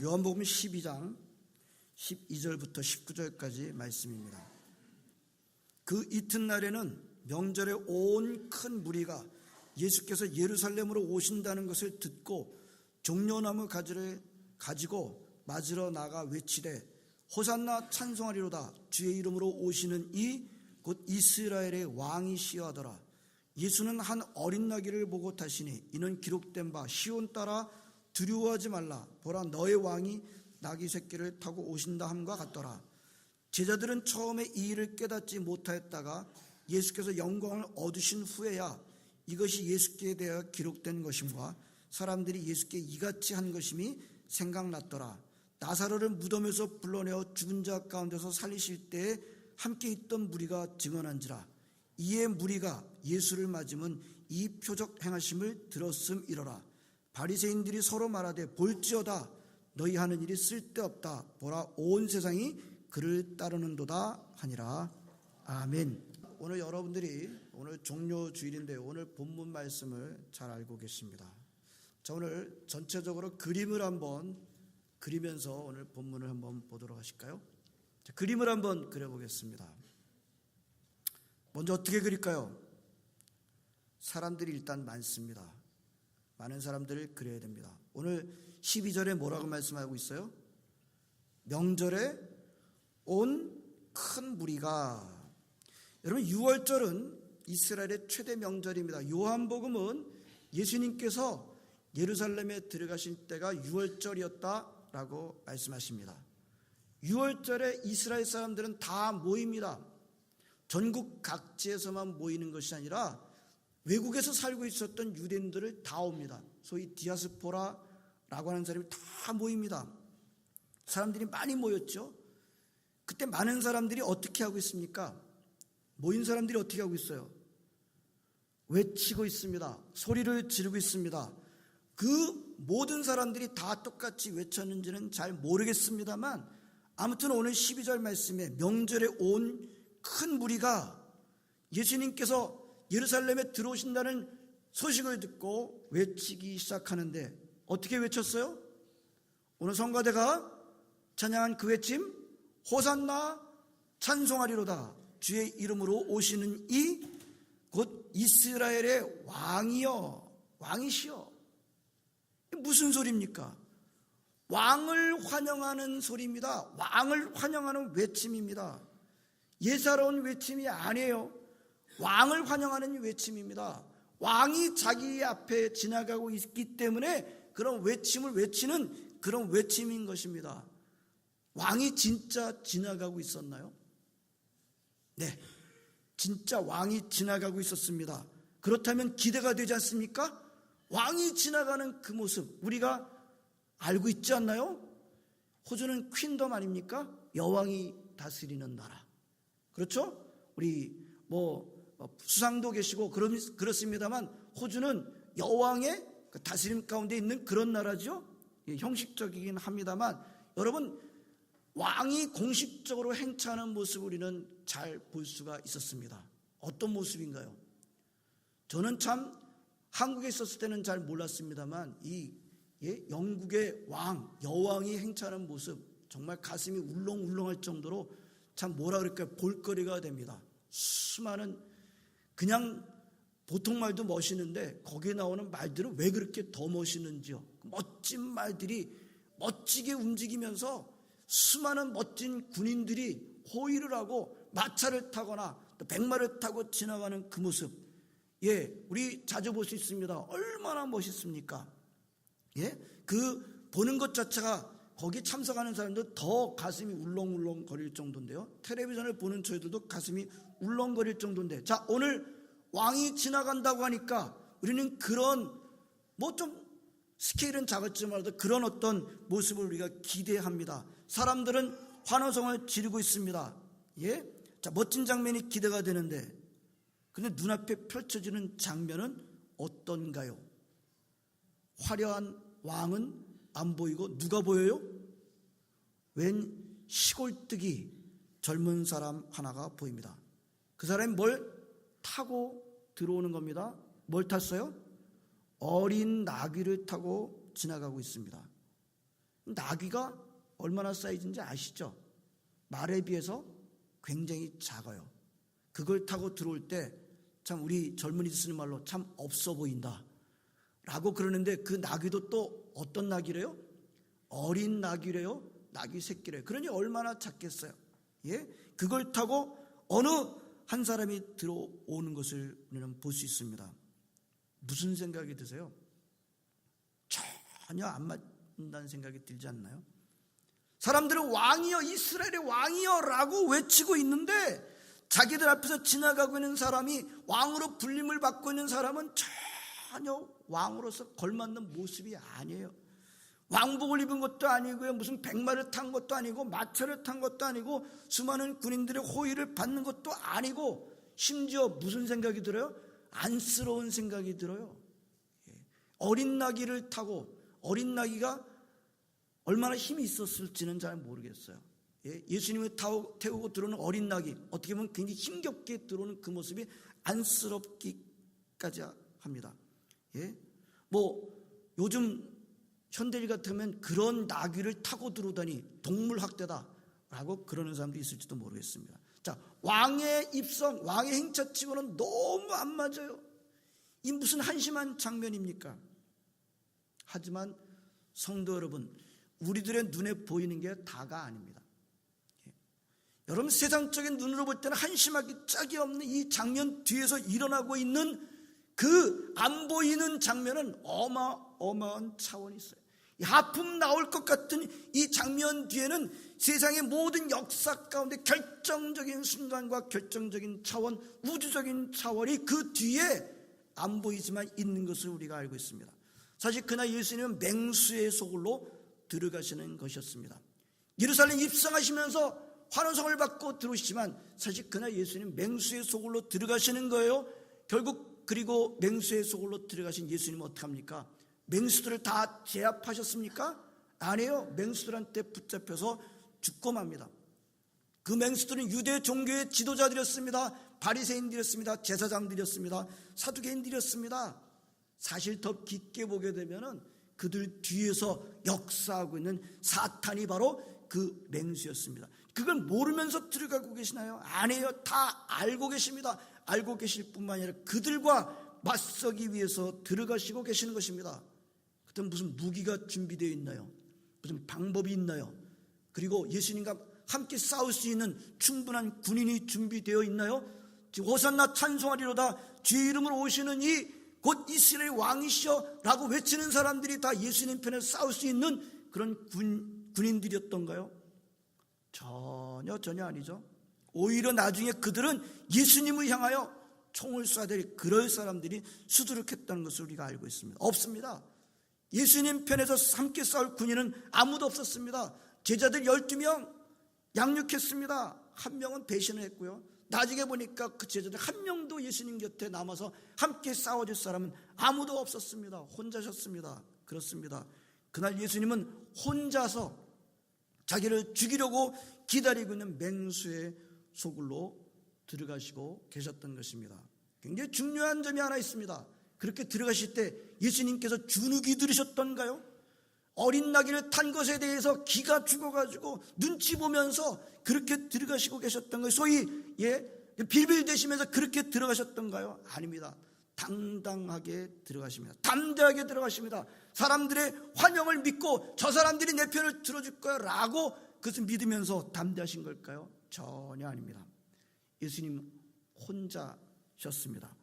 요한복음 12장 12절부터 19절까지 말씀입니다. 그 이튿날에는 명절에 온 큰 무리가 예수께서 예루살렘으로 오신다는 것을 듣고 종려나무 가지를 가지고 맞으러 나가 외치되 호산나 찬송하리로다. 주의 이름으로 오시는 이 곧 이스라엘의 왕이시여 하더라. 예수는 한 어린 나귀를 보고 타시니 이는 기록된 바 시온 따라 두려워하지 말라. 보라 너의 왕이 나귀 새끼를 타고 오신다 함과 같더라. 제자들은 처음에 이 일을 깨닫지 못하였다가 예수께서 영광을 얻으신 후에야 이것이 예수께 대하여 기록된 것임과 사람들이 예수께 이같이 한 것임이 생각났더라. 나사로를 무덤에서 불러내어 죽은 자 가운데서 살리실 때에 함께 있던 무리가 증언한지라. 이에 무리가 예수를 맞으면 이 표적 행하심을 들었음이러라. 바리새인들이 서로 말하되 볼지어다 너희 하는 일이 쓸데없다. 보라 온 세상이 그를 따르는도다 하니라. 아멘. 오늘 여러분들이 오늘 종료 주일인데 오늘 본문 말씀을 잘 알고 계십니다. 자, 오늘 전체적으로 그림을 한번 그리면서 오늘 본문을 한번 보도록 하실까요? 자, 그림을 한번 그려보겠습니다. 먼저 어떻게 그릴까요? 사람들이 일단 많습니다. 많은 사람들을 그려야 됩니다. 오늘 12절에 뭐라고 말씀하고 있어요? 명절에 온 큰 무리가. 여러분 6월절은 이스라엘의 최대 명절입니다. 요한복음은 예수님께서 예루살렘에 들어가신 때가 6월절이었다라고 말씀하십니다. 6월절에 이스라엘 사람들은 다 모입니다. 전국 각지에서만 모이는 것이 아니라 외국에서 살고 있었던 유대인들을 다 옵니다. 소위 디아스포라라고 하는 사람이 다 모입니다. 사람들이 많이 모였죠. 그때 많은 사람들이 어떻게 하고 있습니까? 모인 사람들이 어떻게 하고 있어요? 외치고 있습니다. 소리를 지르고 있습니다. 그 모든 사람들이 다 똑같이 외쳤는지는 잘 모르겠습니다만 아무튼 오늘 12절 말씀에 명절에 온 큰 무리가 예수님께서 예루살렘에 들어오신다는 소식을 듣고 외치기 시작하는데 어떻게 외쳤어요? 오늘 성가대가 찬양한 그 외침, 호산나 찬송하리로다. 주의 이름으로 오시는 이 곧 이스라엘의 왕이여, 왕이시여. 무슨 소리입니까? 왕을 환영하는 소리입니다. 왕을 환영하는 외침입니다. 예사로운 외침이 아니에요. 왕을 환영하는 외침입니다. 왕이 자기 앞에 지나가고 있기 때문에 그런 외침을 외치는 그런 외침인 것입니다. 왕이 진짜 지나가고 있었나요? 네, 진짜 왕이 지나가고 있었습니다. 그렇다면 기대가 되지 않습니까? 왕이 지나가는 그 모습 우리가 알고 있지 않나요? 호주는 퀸덤 아닙니까? 여왕이 다스리는 나라. 그렇죠? 우리 수상도 계시고 그렇습니다만 호주는 여왕의 다스림 가운데 있는 그런 나라죠. 형식적이긴 합니다만 여러분 왕이 공식적으로 행차하는 모습을 우리는 잘 볼 수가 있었습니다. 어떤 모습인가요? 저는 참 한국에 있었을 때는 잘 몰랐습니다만 영국의 여왕이 행차하는 모습 정말 가슴이 울렁울렁할 정도로 참 뭐라 그럴까요? 볼거리가 됩니다. 수많은 그냥 보통 말도 멋있는데 거기에 나오는 말들은 왜 그렇게 더 멋있는지요? 멋진 말들이 멋지게 움직이면서 수많은 멋진 군인들이 호위를 하고 마차를 타거나 또 백마를 타고 지나가는 그 모습, 우리 자주 볼 수 있습니다. 얼마나 멋있습니까? 그 보는 것 자체가 거기 참석하는 사람들 더 가슴이 울렁울렁 거릴 정도인데요. 텔레비전을 보는 저희들도 가슴이 울렁거릴 정도인데, 자, 오늘 왕이 지나간다고 하니까 우리는 그런 좀 스케일은 작을지 몰라도 그런 어떤 모습을 우리가 기대합니다. 사람들은 환호성을 지르고 있습니다. 자, 멋진 장면이 기대가 되는데, 근데 눈앞에 펼쳐지는 장면은 어떤가요? 화려한 왕은 안 보이고 누가 보여요? 웬 시골뜨기 젊은 사람 하나가 보입니다. 그 사람이 뭘 타고 들어오는 겁니다. 뭘 탔어요? 어린 나귀를 타고 지나가고 있습니다. 나귀가 얼마나 사이즈인지 아시죠? 말에 비해서 굉장히 작아요. 그걸 타고 들어올 때 참 우리 젊은이들 쓰는 말로 참 없어 보인다 라고 그러는데, 그 나귀도 또 어떤 나귀래요? 어린 나귀래요. 나귀 새끼래요. 그러니 얼마나 작겠어요. 예? 그걸 타고 어느 한 사람이 들어오는 것을 우리는 볼 수 있습니다. 무슨 생각이 드세요? 전혀 안 맞는다는 생각이 들지 않나요? 사람들은 왕이여, 이스라엘의 왕이여 라고 외치고 있는데, 자기들 앞에서 지나가고 있는 사람이, 왕으로 불림을 받고 있는 사람은 전혀 왕으로서 걸맞는 모습이 아니에요. 왕복을 입은 것도 아니고요, 무슨 백마를 탄 것도 아니고, 마차를 탄 것도 아니고, 수많은 군인들의 호의를 받는 것도 아니고, 심지어 무슨 생각이 들어요? 안쓰러운 생각이 들어요. 어린 나귀를 타고, 어린 나귀가 얼마나 힘이 있었을지는 잘 모르겠어요. 예수님을 태우고 들어오는 어린 나귀, 어떻게 보면 굉장히 힘겹게 들어오는 그 모습이 안쓰럽기까지 합니다. 요즘 현대일 같으면 그런 나귀를 타고 들어오다니 동물학대다라고 그러는 사람도 있을지도 모르겠습니다. 자, 왕의 입성, 왕의 행차치고는 너무 안 맞아요. 이 무슨 한심한 장면입니까? 하지만 성도 여러분, 우리들의 눈에 보이는 게 다가 아닙니다. 여러분, 세상적인 눈으로 볼 때는 한심하기 짝이 없는 이 장면 뒤에서 일어나고 있는 그 안 보이는 장면은 어마어마한 차원이 있어요. 이 하품 나올 것 같은 이 장면 뒤에는 세상의 모든 역사 가운데 결정적인 순간과 결정적인 차원, 우주적인 차원이 그 뒤에 안 보이지만 있는 것을 우리가 알고 있습니다. 사실 그날 예수님은 맹수의 소굴로 들어가시는 것이었습니다. 예루살렘 입성하시면서 환호성을 받고 들어오시지만 사실 그날 예수님 맹수의 소굴로 들어가시는 거예요. 결국 그리고 맹수의 소굴로 들어가신 예수님은 어떻게 합니까? 맹수들을 다 제압하셨습니까? 아니에요. 맹수들한테 붙잡혀서 죽고 맙니다. 그 맹수들은 유대 종교의 지도자들이었습니다. 바리새인들이었습니다. 제사장들이었습니다. 사두개인들이었습니다. 사실 더 깊게 보게 되면은 그들 뒤에서 역사하고 있는 사탄이 바로 그 맹수였습니다. 그걸 모르면서 들어가고 계시나요? 아니에요. 다 알고 계십니다. 알고 계실 뿐만 아니라 그들과 맞서기 위해서 들어가시고 계시는 것입니다. 그때 무슨 무기가 준비되어 있나요? 무슨 방법이 있나요? 그리고 예수님과 함께 싸울 수 있는 충분한 군인이 준비되어 있나요? 호산나 찬송하리로다, 주의 이름으로 오시는 이 곧 이스라엘 왕이시여 라고 외치는 사람들이 다 예수님 편에 싸울 수 있는 그런 군인들이었던가요? 전혀 아니죠. 오히려 나중에 그들은 예수님을 향하여 총을 쏴야 될 그럴 사람들이 수두룩했다는 것을 우리가 알고 있습니다. 없습니다. 예수님 편에서 함께 싸울 군인은 아무도 없었습니다. 제자들 12명 양육했습니다. 한 명은 배신을 했고요. 나중에 보니까 그 제자들 한 명도 예수님 곁에 남아서 함께 싸워줄 사람은 아무도 없었습니다. 혼자셨습니다. 그렇습니다. 그날 예수님은 혼자서 자기를 죽이려고 기다리고 있는 맹수의 소굴로 들어가시고 계셨던 것입니다. 굉장히 중요한 점이 하나 있습니다. 그렇게 들어가실 때 예수님께서 주눅이 들으셨던가요? 어린 나귀를 탄 것에 대해서 기가 죽어가지고 눈치 보면서 그렇게 들어가시고 계셨던 거예요. 소위 빌빌대시면서 그렇게 들어가셨던가요? 아닙니다. 당당하게 들어가십니다. 담대하게 들어가십니다. 사람들의 환영을 믿고 저 사람들이 내 편을 들어줄 거야 라고 그것을 믿으면서 담대하신 걸까요? 전혀 아닙니다. 예수님 혼자셨습니다.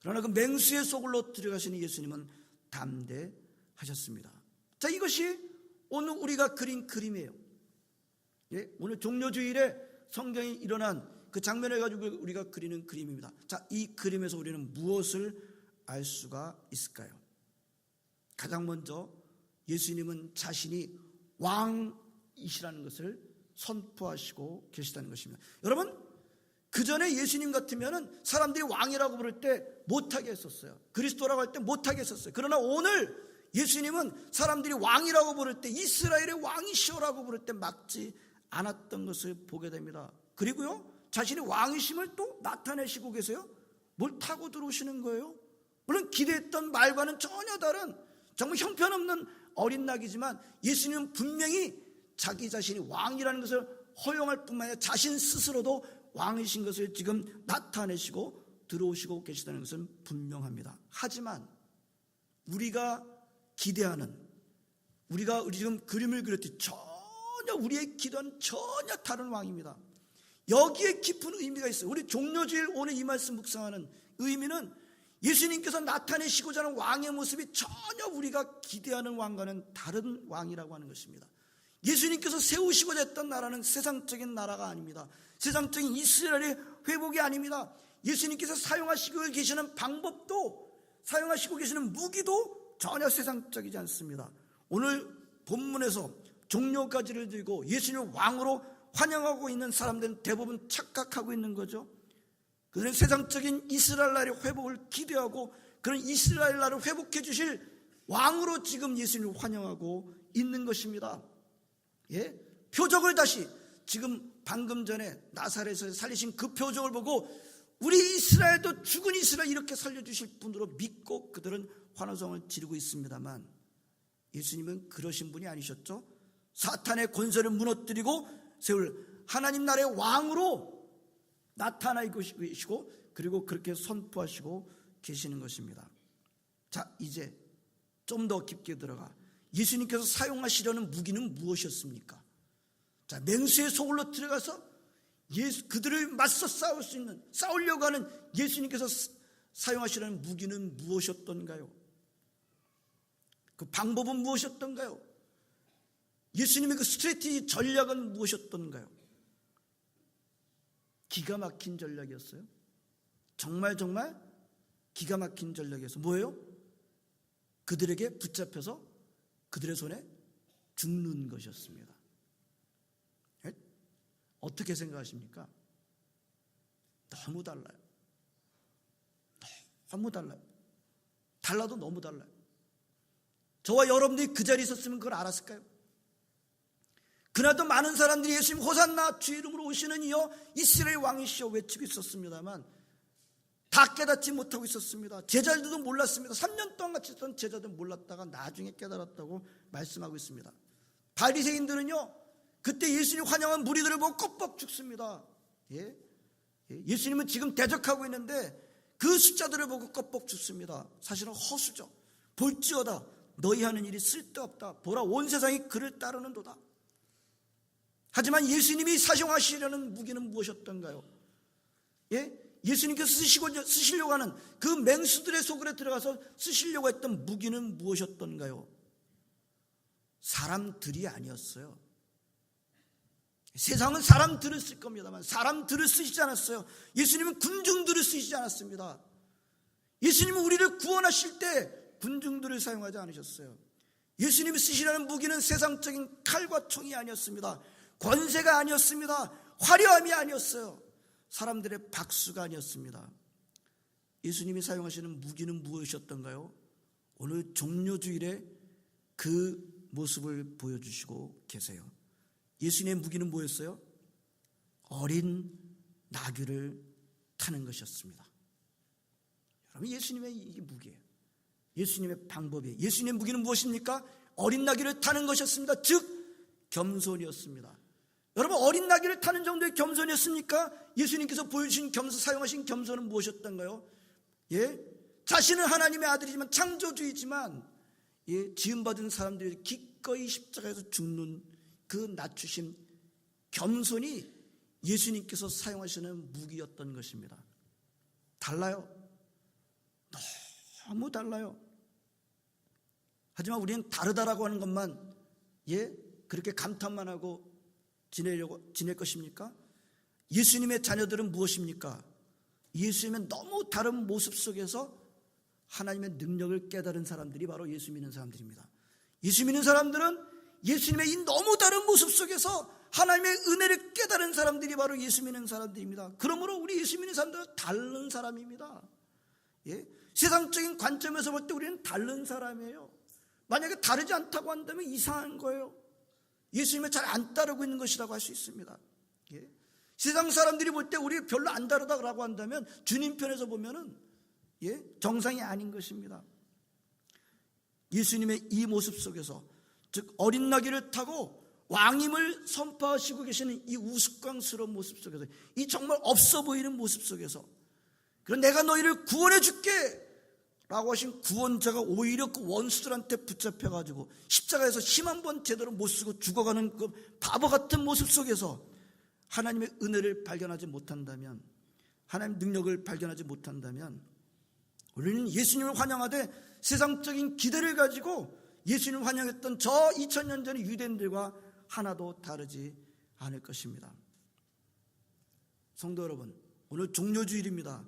그러나 그 맹수의 소굴로 들어가시는 예수님은 담대하셨습니다. 자, 이것이 오늘 우리가 그린 그림이에요. 오늘 종료주일에 성경이 일어난 그 장면을 가지고 우리가 그리는 그림입니다. 자, 이 그림에서 우리는 무엇을 알 수가 있을까요? 가장 먼저 예수님은 자신이 왕이시라는 것을 선포하시고 계시다는 것입니다. 여러분, 그 전에 예수님 같으면 사람들이 왕이라고 부를 때 못하게 했었어요. 그리스도라고 할 때 못하게 했었어요. 그러나 오늘 예수님은 사람들이 왕이라고 부를 때, 이스라엘의 왕이시오라고 부를 때 막지 않았던 것을 보게 됩니다. 그리고요, 자신의 왕이심을 또 나타내시고 계세요. 뭘 타고 들어오시는 거예요? 물론 기대했던 말과는 전혀 다른 정말 형편없는 어린 낙이지만 예수님은 분명히 자기 자신이 왕이라는 것을 허용할 뿐만 아니라 자신 스스로도 왕이신 것을 지금 나타내시고 들어오시고 계시다는 것은 분명합니다. 하지만 우리가 기대하는, 우리가 지금 그림을 그렸듯이 전혀 우리의 기도는 전혀 다른 왕입니다. 여기에 깊은 의미가 있어요. 우리 종료주일 오늘 이 말씀 묵상하는 의미는 예수님께서 나타내시고자 하는 왕의 모습이 전혀 우리가 기대하는 왕과는 다른 왕이라고 하는 것입니다. 예수님께서 세우시고자 했던 나라는 세상적인 나라가 아닙니다. 세상적인 이스라엘의 회복이 아닙니다. 예수님께서 사용하시고 계시는 방법도, 사용하시고 계시는 무기도 전혀 세상적이지 않습니다. 오늘 본문에서 종려가지를 들고 예수님을 왕으로 환영하고 있는 사람들은 대부분 착각하고 있는 거죠. 그들은 세상적인 이스라엘 나라의 회복을 기대하고 그런 이스라엘 나라를 회복해 주실 왕으로 지금 예수님을 환영하고 있는 것입니다. 예? 표적을 다시, 지금 방금 전에 나사렛에서 살리신 그 표적을 보고 우리 이스라엘도 죽은 이스라엘 이렇게 살려주실 분으로 믿고 그들은 환호성을 지르고 있습니다만, 예수님은 그러신 분이 아니셨죠. 사탄의 권세를 무너뜨리고 세울 하나님 나라의 왕으로 나타나고 계시고 그리고 그렇게 선포하시고 계시는 것입니다. 자, 이제 좀 더 깊게 들어가 예수님께서 사용하시려는 무기는 무엇이었습니까? 자, 맹수의 소굴로 들어가서 그들을 맞서 싸울 수 있는, 싸우려고 하는 예수님께서 사용하시려는 무기는 무엇이었던가요? 그 방법은 무엇이었던가요? 예수님의 그 스트레티지 전략은 무엇이었던가요? 기가 막힌 전략이었어요. 정말 기가 막힌 전략이었어요. 뭐예요? 그들에게 붙잡혀서 그들의 손에 죽는 것이었습니다. 어떻게 생각하십니까? 너무 달라요. 너무 달라요. 달라도 너무 달라요. 저와 여러분들이 그 자리에 있었으면 그걸 알았을까요? 그날도 많은 사람들이 예수님 호산나 주의 이름으로 오시는 이여 이스라엘 왕이시여 외치고 있었습니다만 다 깨닫지 못하고 있었습니다. 제자들도 몰랐습니다. 3년 동안 같이 있던 제자들은 몰랐다가 나중에 깨달았다고 말씀하고 있습니다. 바리새인들은요, 그때 예수님 환영한 무리들을 보고 껍벅 죽습니다. 예수님은 지금 대적하고 있는데 그 숫자들을 보고 껍벅 죽습니다. 사실은 허수죠. 볼지어다 너희 하는 일이 쓸데없다. 보라 온 세상이 그를 따르는도다. 하지만 예수님이 사용하시려는 무기는 무엇이었던가요? 예수님께서 쓰시려고 하는 그 맹수들의 속으로 들어가서 쓰시려고 했던 무기는 무엇이었던가요? 사람들이 아니었어요. 세상은 사람들을 쓸 겁니다만 사람들을 쓰시지 않았어요. 예수님은 군중들을 쓰시지 않았습니다. 예수님은 우리를 구원하실 때 군중들을 사용하지 않으셨어요. 예수님이 쓰시려는 무기는 세상적인 칼과 총이 아니었습니다. 권세가 아니었습니다. 화려함이 아니었어요. 사람들의 박수가 아니었습니다. 예수님이 사용하시는 무기는 무엇이었던가요? 오늘 종료주일에 그 모습을 보여주시고 계세요. 예수님의 무기는 뭐였어요? 어린 나귀를 타는 것이었습니다. 여러분, 예수님의 이게 무기예요. 예수님의 방법이에요. 예수님의 무기는 무엇입니까? 어린 나귀를 타는 것이었습니다. 즉 겸손이었습니다. 여러분, 어린 나귀를 타는 정도의 겸손이었습니까? 예수님께서 보여주신 사용하신 겸손은 무엇이었던가요? 자신은 하나님의 아들이지만 창조주이지만 지음받은 사람들이 기꺼이 십자가에서 죽는 그 낮추심, 겸손이 예수님께서 사용하시는 무기였던 것입니다. 달라요. 너무 달라요. 하지만 우리는 다르다라고 하는 것만 그렇게 감탄만 하고 지낼 것입니까? 예수님의 자녀들은 무엇입니까? 예수님의 너무 다른 모습 속에서 하나님의 능력을 깨달은 사람들이 바로 예수 믿는 사람들입니다. 예수 믿는 사람들은 예수님의 이 너무 다른 모습 속에서 하나님의 은혜를 깨달은 사람들이 바로 예수 믿는 사람들입니다. 그러므로 우리 예수 믿는 사람들은 다른 사람입니다. 세상적인 관점에서 볼 때 우리는 다른 사람이에요. 만약에 다르지 않다고 한다면 이상한 거예요. 예수님을 잘 안 따르고 있는 것이라고 할 수 있습니다. 세상 사람들이 볼 때 우리 별로 안 다르다고 한다면 주님 편에서 보면은 정상이 아닌 것입니다. 예수님의 이 모습 속에서, 즉 어린 나귀를 타고 왕임을 선포하시고 계시는 이 우스꽝스러운 모습 속에서, 이 정말 없어 보이는 모습 속에서, 그럼 내가 너희를 구원해 줄게 라고 하신 구원자가 오히려 그 원수들한테 붙잡혀가지고 십자가에서 힘 한 번 제대로 못 쓰고 죽어가는 그 바보 같은 모습 속에서 하나님의 은혜를 발견하지 못한다면, 하나님의 능력을 발견하지 못한다면, 우리는 예수님을 환영하되 세상적인 기대를 가지고 예수님을 환영했던 저 2000년 전의 유대인들과 하나도 다르지 않을 것입니다. 성도 여러분, 오늘 종료주일입니다.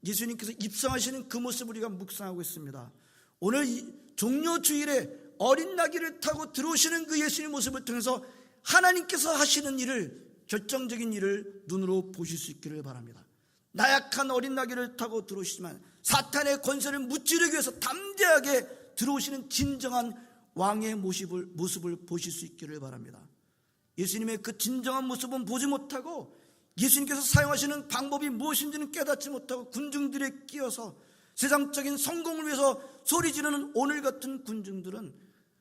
예수님께서 입성하시는 그 모습을 우리가 묵상하고 있습니다. 오늘 이 종료주일에 어린 나귀를 타고 들어오시는 그 예수님의 모습을 통해서 하나님께서 하시는 일을, 결정적인 일을 눈으로 보실 수 있기를 바랍니다. 나약한 어린 나귀를 타고 들어오시지만 사탄의 권세를 무찌르기 위해서 담대하게 들어오시는 진정한 왕의 모습을 보실 수 있기를 바랍니다. 예수님의 그 진정한 모습은 보지 못하고 예수님께서 사용하시는 방법이 무엇인지는 깨닫지 못하고 군중들에 끼어서 세상적인 성공을 위해서 소리 지르는 오늘 같은 군중들은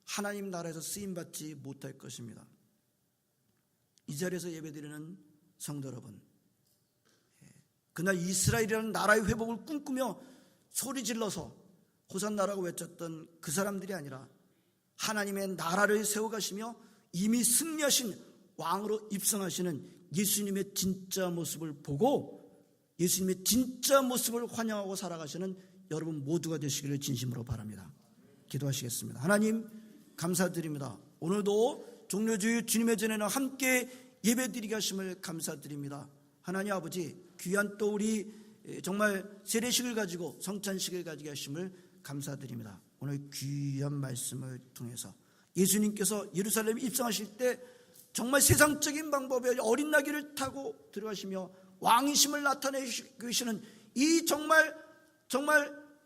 하나님 나라에서 쓰임받지 못할 것입니다. 이 자리에서 예배드리는 성도 여러분, 그날 이스라엘이라는 나라의 회복을 꿈꾸며 소리 질러서 호산나라고 외쳤던 그 사람들이 아니라 하나님의 나라를 세워가시며 이미 승리하신 왕으로 입성하시는 예수님의 진짜 모습을 보고 예수님의 진짜 모습을 환영하고 살아가시는 여러분 모두가 되시기를 진심으로 바랍니다. 기도하시겠습니다. 하나님 감사드립니다. 오늘도 종료주일 주님의 전에는 함께 예배드리게 하심을 감사드립니다. 하나님 아버지, 귀한 또 우리 정말 세례식을 가지고 성찬식을 가지게 하심을 감사드립니다. 오늘 귀한 말씀을 통해서 예수님께서 예루살렘에 입성하실 때 정말 세상적인 방법에 어린 나귀를 타고 들어가시며 왕이심을 나타내시는 이 정말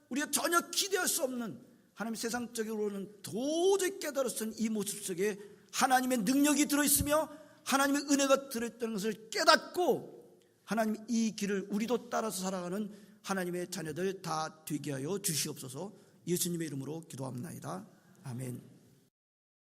우리가 전혀 기대할 수 없는, 하나님 세상적으로는 도저히 깨달을 수 없는 이 모습 속에 하나님의 능력이 들어있으며 하나님의 은혜가 들어있다는 것을 깨닫고 하나님 이 길을 우리도 따라서 살아가는 하나님의 자녀들 다 되게 하여 주시옵소서. 예수님의 이름으로 기도합니다. 아멘.